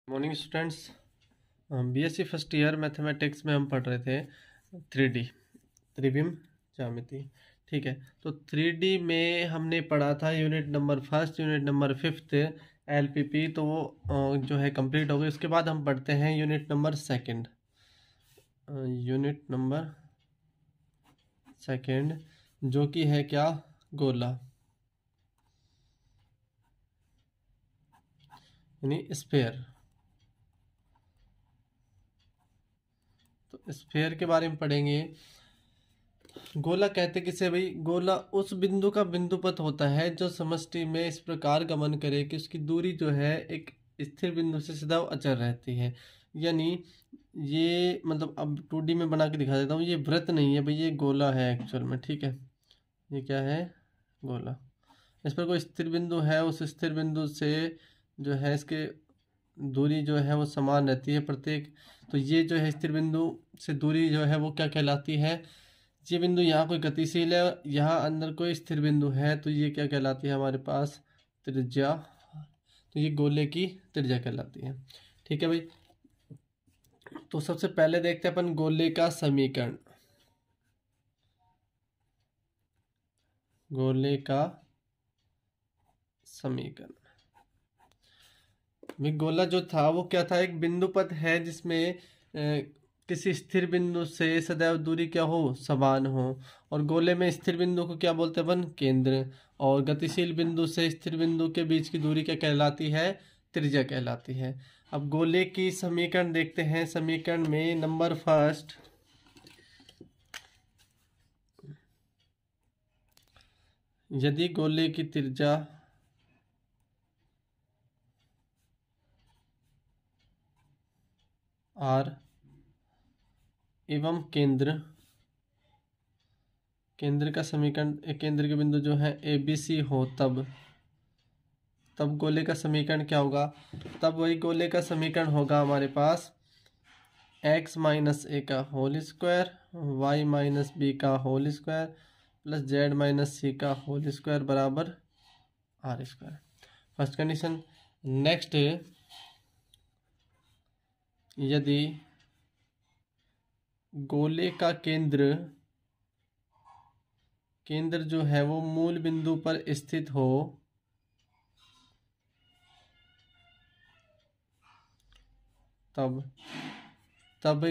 Morning students. BSc first year mathematics में हम पढ़ रहे थे 3D त्रिविम ज्यामिति। ठीक है, तो 3D में हमने पढ़ा था unit number first, unit number fifth LPP, तो वो जो है कंप्लीट हो गई। उसके बाद हम पढ़ते हैं unit number second. Unit number second जो कि है क्या, गोला यानी स्फेयर। तो स्फेयर के बारे में पढ़ेंगे। गोला कहते किसे भाई? गोला उस बिंदु का बिंदुपथ होता है जो समष्टि में इस प्रकार गमन करे कि उसकी दूरी जो है एक स्थिर बिंदु से सदैव अचर रहती है। यानी ये मतलब अब 2D में बना के दिखा देता हूँ। ये वृत्त नहीं है भाई, ये गोला है एक्चुअल में। ठीक है, ये क्या है? गोला। इस पर कोई स्थिर बिंदु है, उस स्थिर बिंदु से जो है इसके दूरी जो है वो समान रहती है प्रत्येक। तो ये जो है स्थिर बिंदु से दूरी जो है वो क्या कहलाती है? ये बिंदु यहाँ कोई गतिशील है, यहाँ अंदर कोई स्थिर बिंदु है, तो ये क्या कहलाती है हमारे पास? त्रिज्या। तो ये गोले की त्रिज्या कहलाती है। ठीक है भाई, तो सबसे पहले देखते हैं अपन गोले का समीकरण। गोले का समीकरण में गोला जो था वो क्या था? एक बिंदुपथ है जिसमें किसी स्थिर बिंदु से सदैव दूरी क्या हो? समान हो। और गोले में स्थिर बिंदु को क्या बोलते हैं अपन? केंद्र। और गतिशील बिंदु से स्थिर बिंदु के बीच की दूरी क्या कहलाती है? त्रिज्या कहलाती है। अब गोले की समीकरण देखते हैं। समीकरण में नंबर फर्स्ट, यदि गोले की त्रिज्या r एवं केंद्र का समीकरण, केंद्र के बिंदु जो है ABC हो, तब गोले का समीकरण क्या होगा? तब वही गोले का समीकरण होगा हमारे पास x माइनस ए का whole square, y minus B का whole square plus z minus C का होल स्क्वायर बराबर r square. First condition. Next, यदि गोले का केंद्र जो है वो मूल बिंदु पर स्थित हो, तब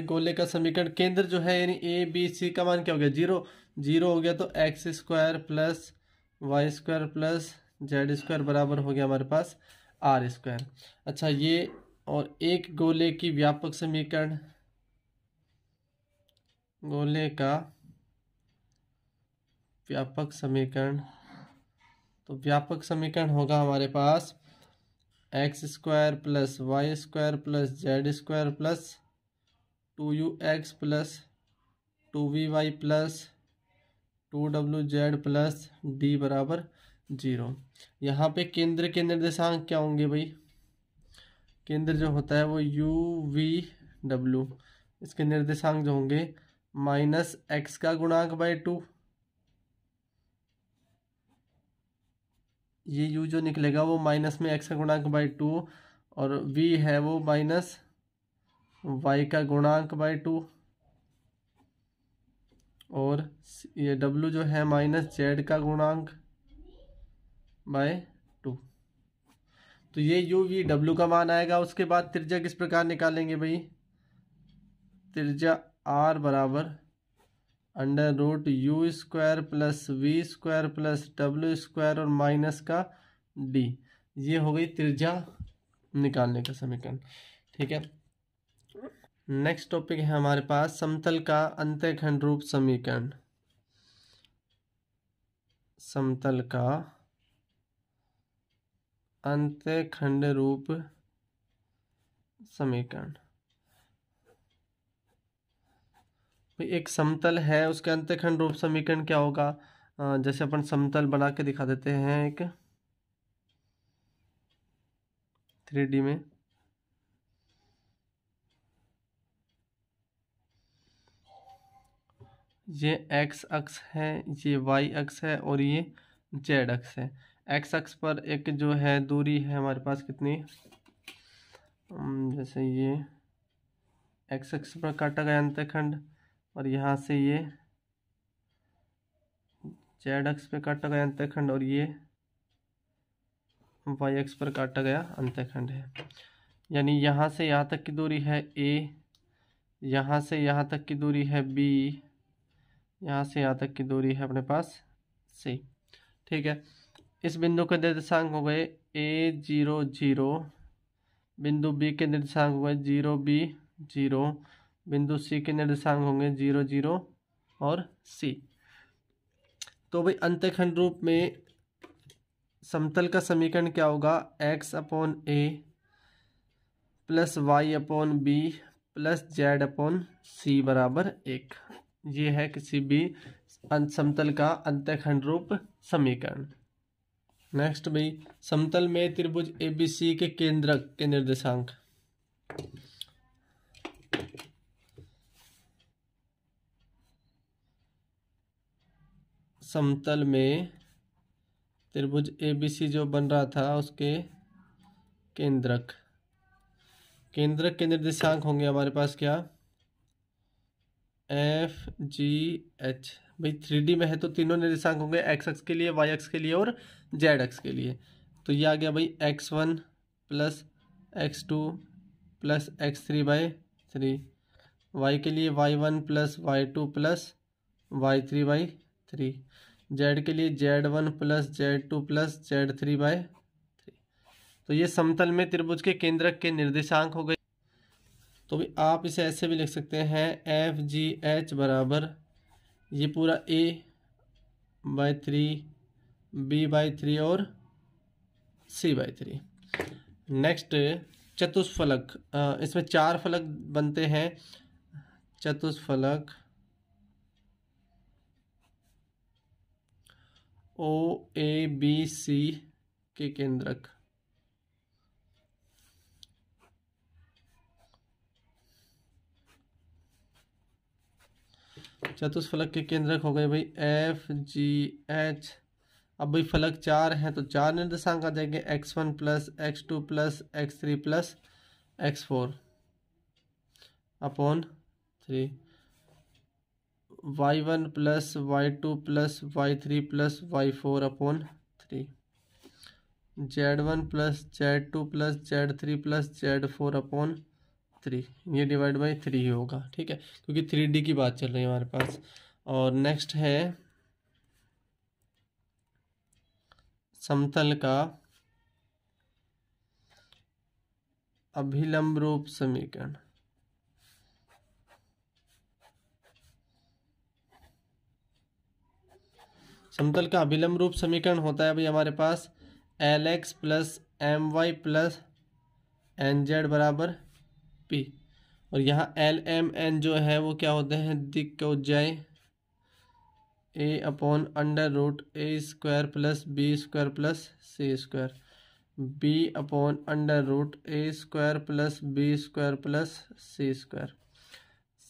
गोले का समीकरण, केंद्र जो है यानी ए बी सी का मान क्या हो गया? 0। 0 हो गया तो x square plus Y square plus Z square बराबर हो गया हमारे पास आर स्क्वायर। अच्छा, ये और एक गोले की व्यापक समीकरण, गोले का व्यापक समीकरण, तो व्यापक समीकरण होगा हमारे पास X square plus Y square plus Z square plus 2ux plus 2vy plus 2wz plus d बराबर 0। यहाँ पे केंद्र के निर्देशांक क्या होंगे भाई? केंद्र जो होता है वो u,v,w, इसके निर्देशांक जो होंगे माइनस एक्स का गुणांक बाई 2, ये u जो निकलेगा वो माइनस में एक्स का गुणांक बाई 2, और v है वो माइनस y का गुणांक बाई 2, और ये w जो है माइनस z का गुणांक बाय 2। तो ये u v w का मान आएगा। उसके बाद त्रिज्या किस प्रकार निकालेंगे भाई? त्रिज्या r बराबर under root u square plus v square plus डब्ल्यू स्क्वायर और माइनस का d। ये हो गई त्रिज्या निकालने का समीकरण। ठीक है, नेक्स्ट टॉपिक है हमारे पास समतल का अंतःखंड रूप समीकरण। समतल का अंतःखंड रूप समीकरण। एक समतल है, उसके अंतःखंड रूप समीकरण क्या होगा? जैसे अपन समतल बना के दिखा देते हैं एक 3D में। ये x अक्ष है, ये y अक्ष है और ये z अक्ष है। x अक्ष पर एक जो है दूरी है हमारे पास कितनी, जैसे ये एक्स एक्स पर काटा गया अंतःखंड, और यहाँ से ये जेड एक्स पे काटा गया अंतःखंड, और ये वाई एक्स पर काटा गया अंतःखंड है। यानी यहाँ से यहाँ तक की दूरी है ए, यहाँ से यहाँ तक की दूरी है बी, यहाँ से यहाँ तक की दूरी है अपने पास सी। ठीक है, इस बिंदु के निर्देशांक हो गए ए 0 0, बिंदु बी के निर्देशांक हो गए 0 B 0, बिंदु सी के निर्देशांक होंगे 0 0 और सी। तो भाई अंतःखंड रूप में समतल का समीकरण क्या होगा, x upon A plus Y upon B plus Z upon C बराबर 1। ये है किसी भी समतल का अंतःखंड रूप समीकरण। नेक्स्ट भाई, समतल में त्रिभुज एबीसी के केंद्रक के निर्देशांक। समतल में त्रिभुज एबीसी जो बन रहा था उसके केंद्रक के निर्देशांक होंगे हमारे पास क्या, एफ जी एच। भाई 3D में है तो तीनों निर्देशांक होंगे, एक्स एक्स के लिए, वाई एक्स के लिए और जेड एक्स के लिए। तो ये आ गया भाई x1 plus x2 plus x3/3, Y के लिए y1 plus y2 plus y3/3, Z के लिए z1 plus z2 plus z3/3। तो ये समतल में त्रिभुज के केंद्रक के निर्देशांक हो गए। तो भी आप इसे ऐसे भी लिख सकते हैं, एफ जी एच बराबर ये पूरा a/3, b/3 और c/3। नेक्स्ट चतुष्फलक, इसमें 4 फलक बनते हैं। चतुष्फलक ओ ए बी सी के केंद्रक। चतुष्फलक के केंद्रक हो गए भाई एफ जी एच। अब भाई फलक 4 हैं तो 4 निर्देशांक आ जाएंगे, x1 plus x2 plus x3 plus x4 upon 3, y1 plus y2 plus y3 plus y4 upon 3, z1 plus z2 plus z3 plus z4 upon 3। ये डिवाइड बाई 3 ही होगा, ठीक है, क्योंकि 3D की बात चल रही है हमारे पास। और नेक्स्ट है समतल का अभिलंब रूप समीकरण। समतल का अभिलंब रूप समीकरण होता है भाई हमारे पास LX plus MY plus NZ बराबर P, और यहाँ LMN जो है वो क्या होते हैं, दिक्कोज्याय a upon under root a² plus b² plus c², b upon under root a² plus b² plus c²,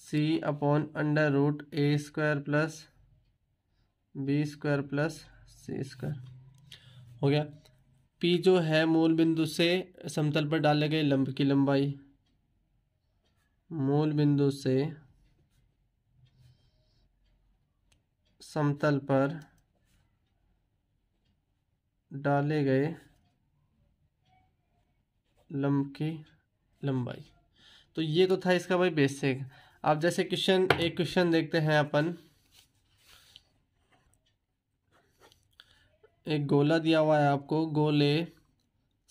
c upon under root a² plus b² plus c²। हो गया। p जो है मूल बिंदु से समतल पर डाले गए लंब की लंबाई, मूल बिंदु से समतल पर डाले गए लंब की लंबाई। तो ये तो था इसका भाई बेसिक। अब जैसे एक क्वेश्चन देखते हैं अपन। एक गोला दिया हुआ है आपको, गोले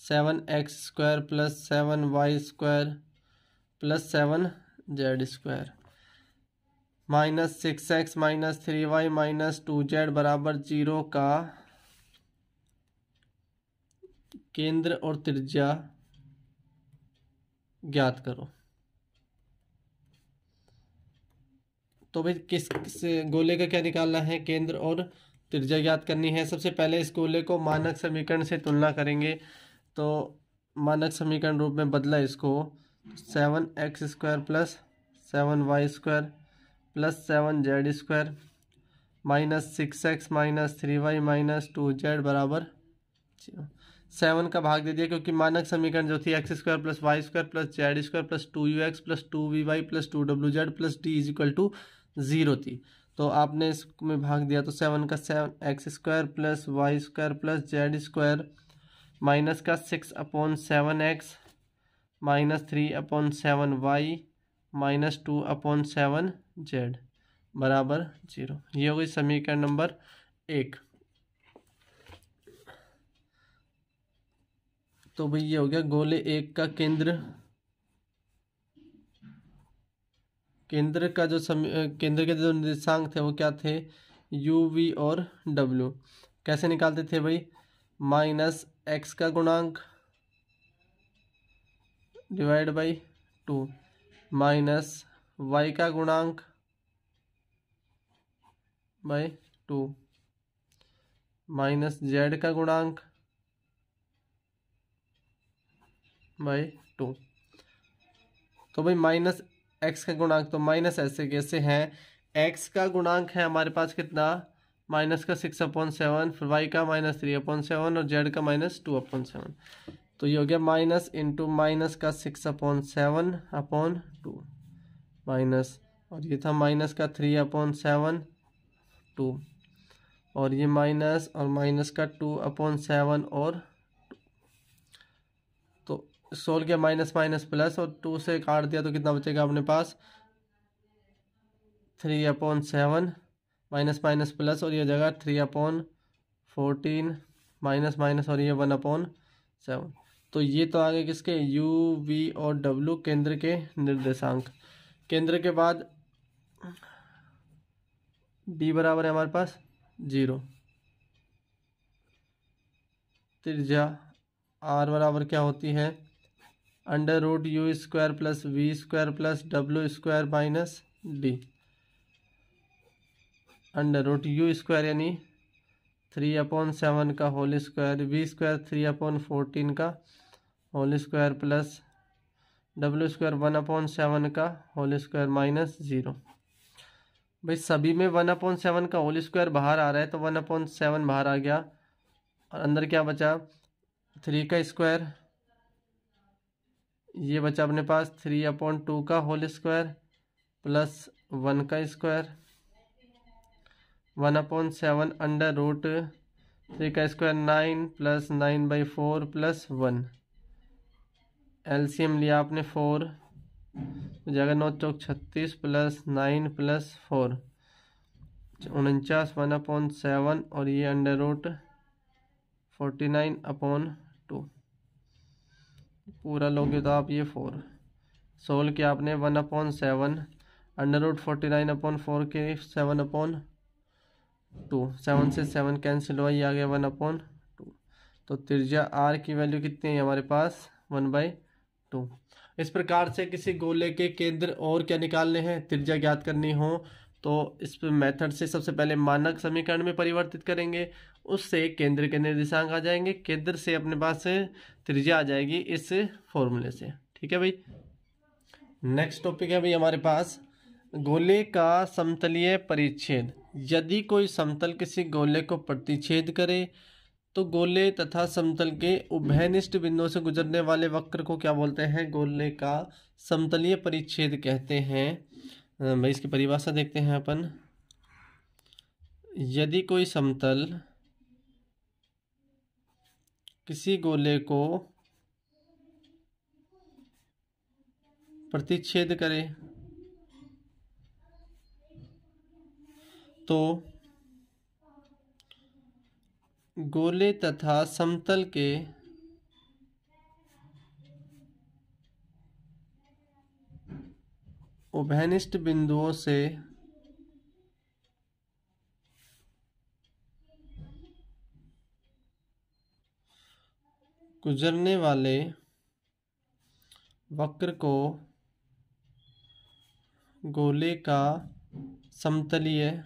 7x² plus 7y² plus 7z² minus 6x minus 3y minus 2z बराबर 0 का केंद्र और त्रिज्या ज्ञात करो। तो भाई किस गोले का क्या निकालना है, केंद्र और त्रिज्या ज्ञात करनी है। सबसे पहले इस गोले को मानक समीकरण से तुलना करेंगे। तो मानक समीकरण रूप में बदला इसको, 7x² plus 7y² plus 7z² minus 6x minus 3y minus 2z बराबर 0। 7 का भाग दे दिया, क्योंकि मानक समीकरण जो थी x² + y² + z² + 2ux + 2vy + 2wz + d = 0 थी। तो आपने इसमें भाग दिया तो 7 का 7 x² + y² + z² माइनस का 6/7x -3/7y -2/7z बराबर 0। ये हो गई समीकरण नंबर 1। तो भाई ये हो गया गोले 1 का केंद्र का जो केंद्र के जो निर्देशांक थे वो क्या थे, u v और w। कैसे निकालते थे भाई, -x का गुणांक डिवाइड बाई 2 -y का गुणांक बाई 2 -z का गुणांक बाई 2। तो भाई -x का गुणांक तो माइनस ऐसे कैसे हैं, x का गुणांक है हमारे पास कितना, माइनस का 6/7, फिर y का -3/7 और z का -2/7। तो ये हो गया माइनस इंटू माइनस का 6/7/2 माइनस, और ये था माइनस का 3/7 2, और ये माइनस और माइनस का 2/7 और 2। तो सोल्व किया माइनस माइनस प्लस और 2 से काट दिया तो कितना बचेगा अपने पास, 3/7 माइनस माइनस प्लस, और ये जगह 3/14 माइनस माइनस, और ये 1/7। तो ये तो आगे किसके, u v और w केंद्र के निर्देशांक। केंद्र के बाद d बराबर है हमारे पास 0, त्रिज्या r बराबर क्या होती है, √u² + v² + w² minus d। √u² यानी 3/7 का होल स्क्वायर, v² 3/14 का होल स्क्वायर प्लस w² 1/7 का होल स्क्वायर माइनस 0। भाई सभी में 1/7 का होल स्क्वायर बाहर आ रहा है तो 1/7 बाहर आ गया, और अंदर क्या बचा, 3 का स्क्वायर, ये बचा अपने पास 3/2 का होल स्क्वायर प्लस 1 का स्क्वायर 1/7 √3 का स्क्वायर 9 + 9/4 + 1। एलसीएम लिया आपने 4, जगह 9 चौक 36 + 9 + 4 49 1/7, और ये √49/2 पूरा लोगे तो आप ये 4 सोल्व किया आपने 1/7 √49/4 के 7/2, 7 से 7 कैंसिल हुआ, ये आ गया 1/2। तो त्रिज्या r की वैल्यू कितनी है हमारे पास 1/2। इस प्रकार से किसी गोले के केंद्र और क्या निकालने हैं, त्रिज्या ज्ञात करनी हो तो इस मेथड से सबसे पहले मानक समीकरण में परिवर्तित करेंगे, उससे केंद्र के निर्देशांक आ जाएंगे, केंद्र से अपने पास त्रिज्या आ जाएगी इस फॉर्मूले से। ठीक है भाई। नेक्स्ट टॉपिक है भाई हमारे पास गोले का समतलीय परिच्छेद। यदि कोई समतल किसी गोले को प्रतिच्छेद करे तो गोले तथा समतल के उभयनिष्ठ बिंदुओं से गुजरने वाले वक्र को क्या बोलते हैं, गोले का समतलीय परिच्छेद कहते हैं। भाई इसकी परिभाषा देखते हैं अपन। यदि कोई समतल किसी गोले को प्रतिच्छेद करे तो गोले तथा समतल के उभयनिष्ठ बिंदुओं से गुजरने वाले वक्र को गोले का समतलीय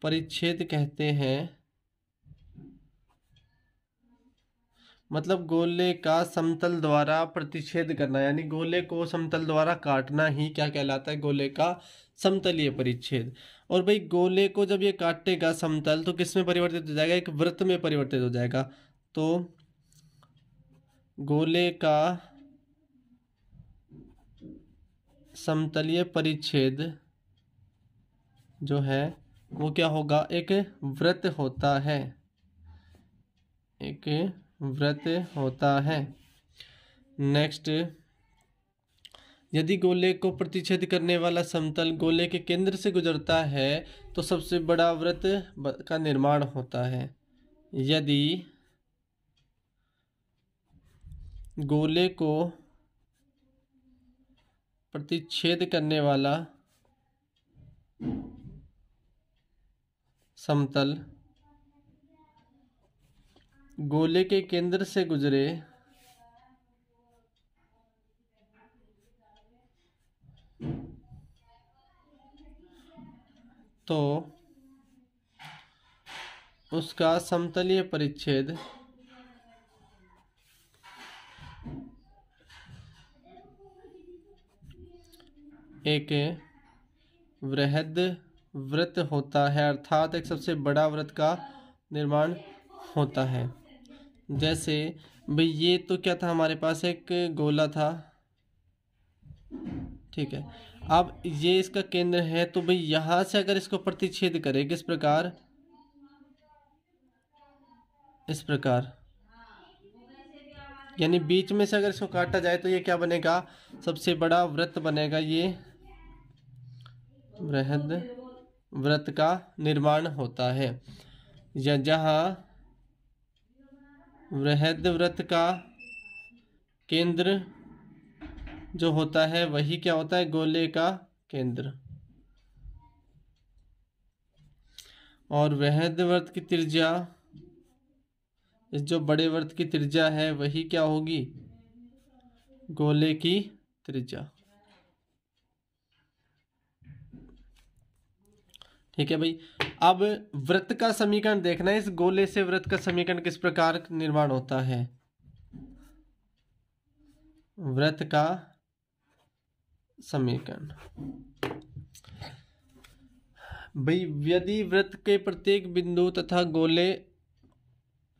परिच्छेद कहते हैं। मतलब गोले का समतल द्वारा प्रतिच्छेद करना, यानी गोले को समतल द्वारा काटना ही क्या कहलाता है, गोले का समतलीय परिच्छेद। और भाई गोले को जब ये काटेगा समतल तो किस में परिवर्तित हो जाएगा, एक वृत्त में परिवर्तित हो जाएगा। तो गोले का समतलीय परिच्छेद जो है वो क्या होगा, एक वृत्त होता है, एक वृत्त होता है। नेक्स्ट, यदि गोले को प्रतिच्छेद करने वाला समतल गोले के केंद्र से गुजरता है तो सबसे बड़ा वृत्त का निर्माण होता है। यदि गोले को प्रतिच्छेद करने वाला समतल गोले के केंद्र से गुजरे तो उसका समतलीय परिच्छेद एक वृहद वृत्त होता है, अर्थात एक सबसे बड़ा वृत्त का निर्माण होता है। जैसे भाई ये तो क्या था, हमारे पास एक गोला था, ठीक है। अब ये इसका केंद्र है, तो भाई यहां से अगर इसको प्रतिच्छेद करें किस प्रकार, इस प्रकार, यानी बीच में से अगर इसको काटा जाए तो ये क्या बनेगा, सबसे बड़ा वृत्त बनेगा, ये वृहद वृत्त का निर्माण होता है। या जहां वृहद वृत्त का केंद्र जो होता है वही क्या होता है, गोले का केंद्र, और वृहद वृत्त की त्रिज्या, इस जो बड़े वृत्त की त्रिज्या है वही क्या होगी, गोले की त्रिज्या। ठीक है भाई। अब वृत्त का समीकरण देखना है, इस गोले से वृत्त का समीकरण किस प्रकार निर्माण होता है। वृत्त का समीकरण भाई, यदि वृत्त के प्रत्येक बिंदु तथा गोले,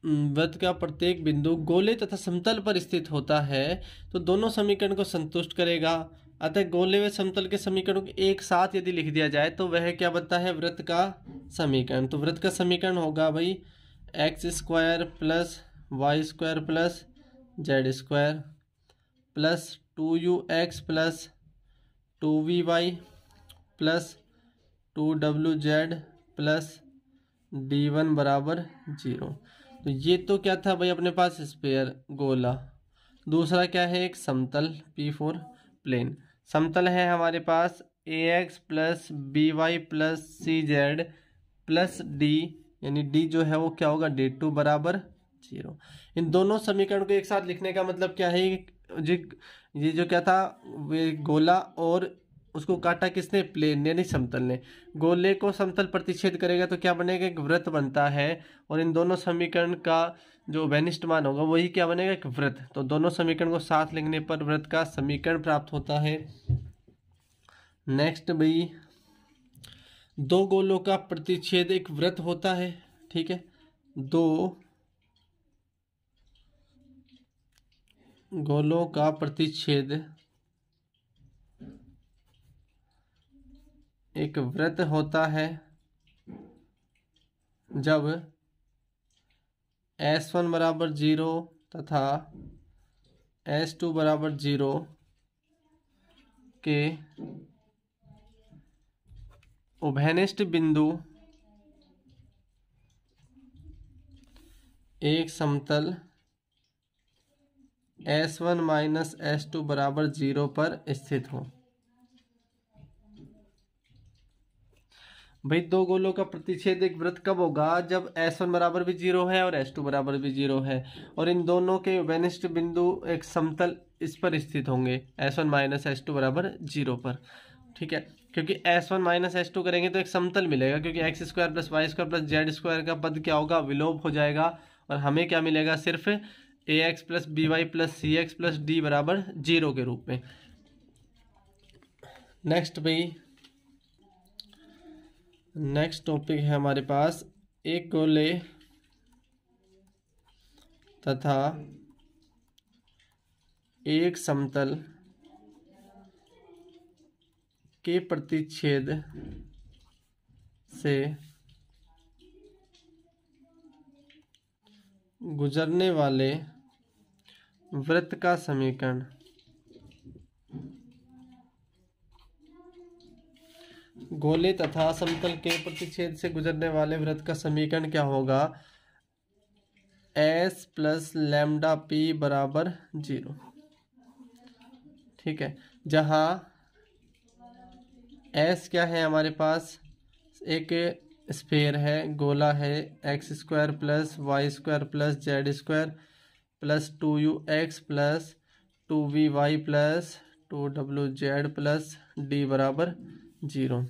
वृत्त का प्रत्येक बिंदु गोले तथा समतल पर स्थित होता है तो दोनों समीकरण को संतुष्ट करेगा। अतः गोले व समतल के समीकरणों को एक साथ यदि लिख दिया जाए तो वह क्या बनता है, वृत्त का समीकरण। तो वृत्त का समीकरण होगा भाई x square plus Y square plus Z square plus 2ux plus 2vy plus 2wz plus d1 बराबर 0। तो ये तो क्या था भाई अपने पास स्फीयर गोला। दूसरा क्या है, एक समतल P4 प्लेन। समतल है हमारे पास ax plus by plus cz plus d, यानी d जो है वो क्या होगा, d2 बराबर 0। इन दोनों समीकरण को एक साथ लिखने का मतलब क्या है, ये जो क्या था, वे गोला और उसको काटा किसने, प्लेन यानी समतल ने। गोले को समतल प्रतिच्छेद करेगा तो क्या बनेगा, एक वृत्त बनता है, और इन दोनों समीकरण का जो वेनिष्ठ मान होगा वही क्या बनेगा, एक वृत्त। तो दोनों समीकरण को साथ लिखने पर वृत्त का समीकरण प्राप्त होता है। नेक्स्ट भाई, दो गोलों का प्रतिच्छेद एक वृत्त होता है, ठीक है। दो गोलों का प्रतिच्छेद एक वृत्त होता है जब S1 बराबर 0 तथा S2 बराबर 0 के उभयनिष्ठ बिंदु एक समतल S1 माइनस S2 बराबर 0 पर स्थित हो। भाई दो गोलों का प्रतिच्छेद एक वृत्त कब होगा, जब S1 बराबर भी 0 है और S2 बराबर भी 0 है, और इन दोनों के उभयनिष्ठ बिंदु एक समतल इस पर स्थित होंगे, S1 माइनस S2 बराबर 0 पर, ठीक है। क्योंकि S1 माइनस S2 करेंगे तो एक समतल मिलेगा, क्योंकि x square plus Y square plus Z square का पद क्या होगा, विलोप हो जाएगा, और हमें क्या मिलेगा, सिर्फ ax plus by plus c x plus d बराबर 0 के रूप में। नेक्स्ट भाई, नेक्स्ट टॉपिक है हमारे पास, एक गोले तथा एक समतल के प्रतिच्छेद से गुजरने वाले वृत्त का समीकरण गोले तथा समतल के प्रतिच्छेद से गुजरने वाले वृत्त का समीकरण क्या होगा? S प्लस लैम्डा पी बराबर 0। ठीक है, जहाँ S क्या है हमारे पास? एक स्फीयर है, गोला है, x square plus Y square plus Z square plus 2u(x) plus 2vy plus 2wz plus d बराबर 0।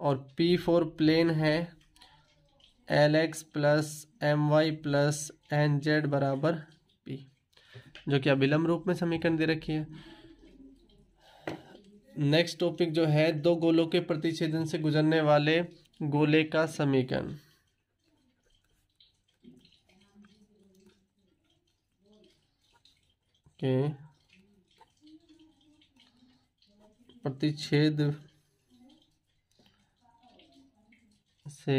और P4 प्लेन है, Lx plus my plus nz बराबर p, जो कि अभिलंब रूप में समीकरण दे रखी है। नेक्स्ट टॉपिक जो है, दो गोलों के प्रतिच्छेदन से गुजरने वाले गोले का समीकरण। के प्रतिच्छेद से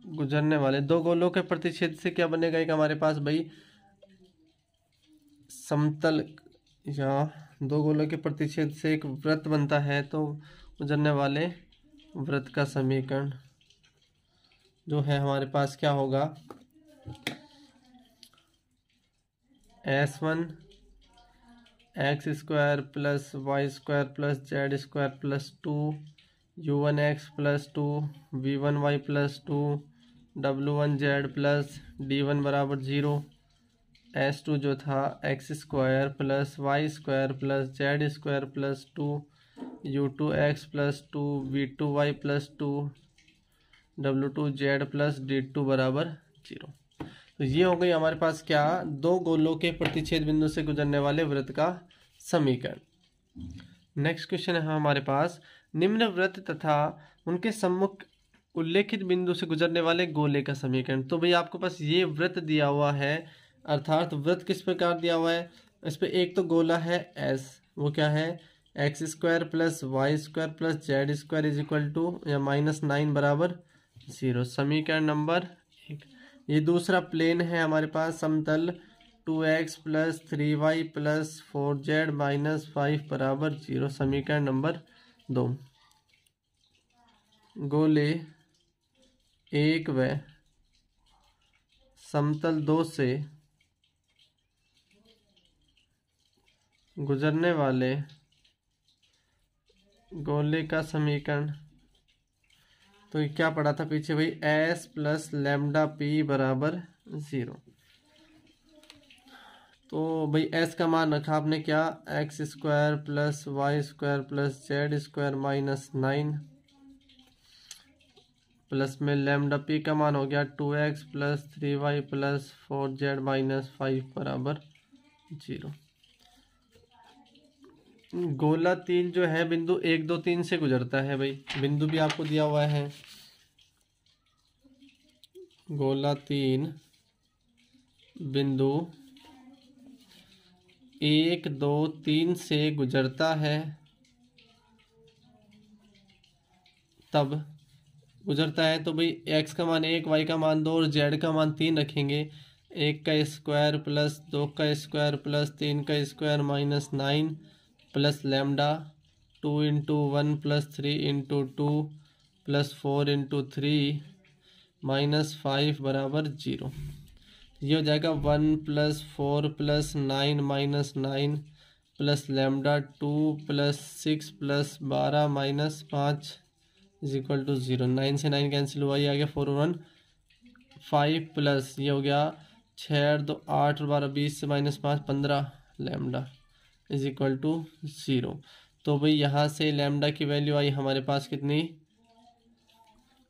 गुजरने वाले दो गोलों के प्रतिच्छेद से क्या बनेगा? एक हमारे पास भाई समतल, या दो गोलों के प्रतिच्छेद से एक वृत्त बनता है, तो गुजरने वाले वृत्त का समीकरण जो है हमारे पास क्या होगा? S1 x square plus Y square plus Z square plus 2u(x) plus 2v(y) plus 2w(z) plus d1 बराबर 0। S2 जो था x square plus Y square plus Z square plus 2u(x) plus 2v(y) plus 2w(z) plus d2 बराबर 0। तो ये हो गई हमारे पास क्या? दो गोलों के प्रतिच्छेद बिंदु से गुजरने वाले वृत्त का समीकरण। नेक्स्ट क्वेश्चन है हमारे पास, निम्न वृत्त तथा उनके सम्मुख उल्लेखित बिंदु से गुजरने वाले गोले का समीकरण। तो भाई आपको पास ये वृत्त दिया हुआ है, अर्थात वृत्त किस प्रकार दिया हुआ है? इस पे एक तो गोला है S, वो क्या है? X square plus Y square plus Z square is equal to या -9 बराबर 0, समीकरण नंबर 1। ये दूसरा प्लेन है हमारे पास, समतल 2x plus 3y plus 4z minus 5 बराबर 0, समीकरण नंबर 2। गोले 1 व समतल 2 से गुजरने वाले गोले का समीकरण, तो क्या पढ़ा था पीछे भाई? S प्लस लैम्डा पी बराबर 0। तो भाई S का मान रखा आपने क्या? X square plus Y square plus Z square minus 9 plus में लैम्डा पी का मान हो गया 2x plus 3y plus 4z minus 5 बराबर 0। गोला 3 जो है बिंदु 1 2 3 से गुजरता है भाई, बिंदु भी आपको दिया हुआ है। गोला 3 बिंदु 1 2 3 से गुजरता है, तब गुजरता है तो भाई x का मान 1, y का मान 2 और z का मान 3 रखेंगे। 1 का स्क्वायर प्लस 2 का स्क्वायर प्लस 3 का square minus 9 plus lambda 2 into 1 plus 3 into 2 plus 4 into 3 minus 5 बराबर 0। ये हो जाएगा 1 plus 4 plus 9 minus 9 plus lambda 2 plus 6 plus 12 minus 5 is equal to 0। 9 से 9 कैंसिल हुआ, ये आ गया 4 और 1 5 प्लस ये हो गया 6 और 2 8 और 12 20 से minus 5 15 lambda is equal to 0। तो भाई यहाँ से लैम्डा की वैल्यू आई हमारे पास कितनी?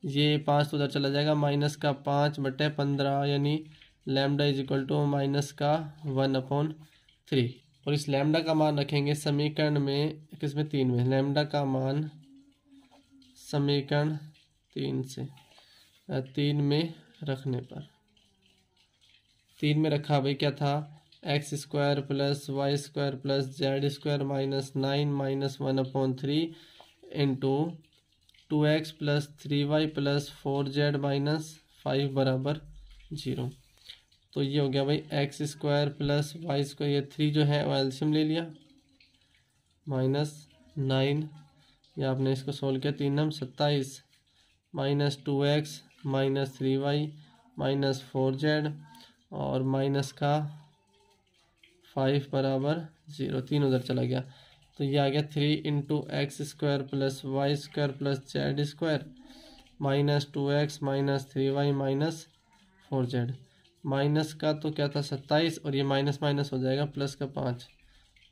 ये 5 तो उधर चला जाएगा, माइनस का 5/15 यानी lambda is equal to minus का 1/3। और इस लैम्डा का मान रखेंगे समीकरण में, किसमें? 3 में। लैम्डा का मान समीकरण 3 में रखने पर 3 में रखा भाई क्या था, x square plus Y square plus Z square minus 9 minus 1/3 into 2x plus 3y plus 4z minus 5 बराबर 0। तो ये हो गया भाई x square plus Y square, ये 3 जो है वो एल्शियम ले लिया, माइनस 9, या आपने इसको सोल्व किया 3 नम 27 minus 2x minus 3y minus 4z और माइनस का 5 बराबर 0, 3 उधर चला गया। तो ये आ गया 3 into x square plus Y square plus Z square minus 2x minus 3y minus 4z। Minus का तो क्या था 27 और ये माइनस माइनस हो जाएगा प्लस का 5,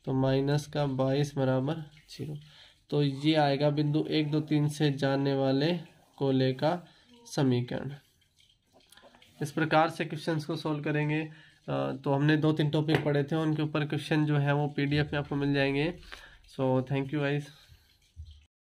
तो माइनस का 22 बराबर 0। तो ये आएगा बिंदु 1 2 3 से जाने वाले गोले का समीकरण। इस प्रकार से क्वेश्चंस को सोल्व करेंगे। तो हमने 2-3 टॉपिक पढ़े थे, उनके ऊपर क्वेश्चन जो है वो PDF में आपको मिल जाएंगे। So thank you guys.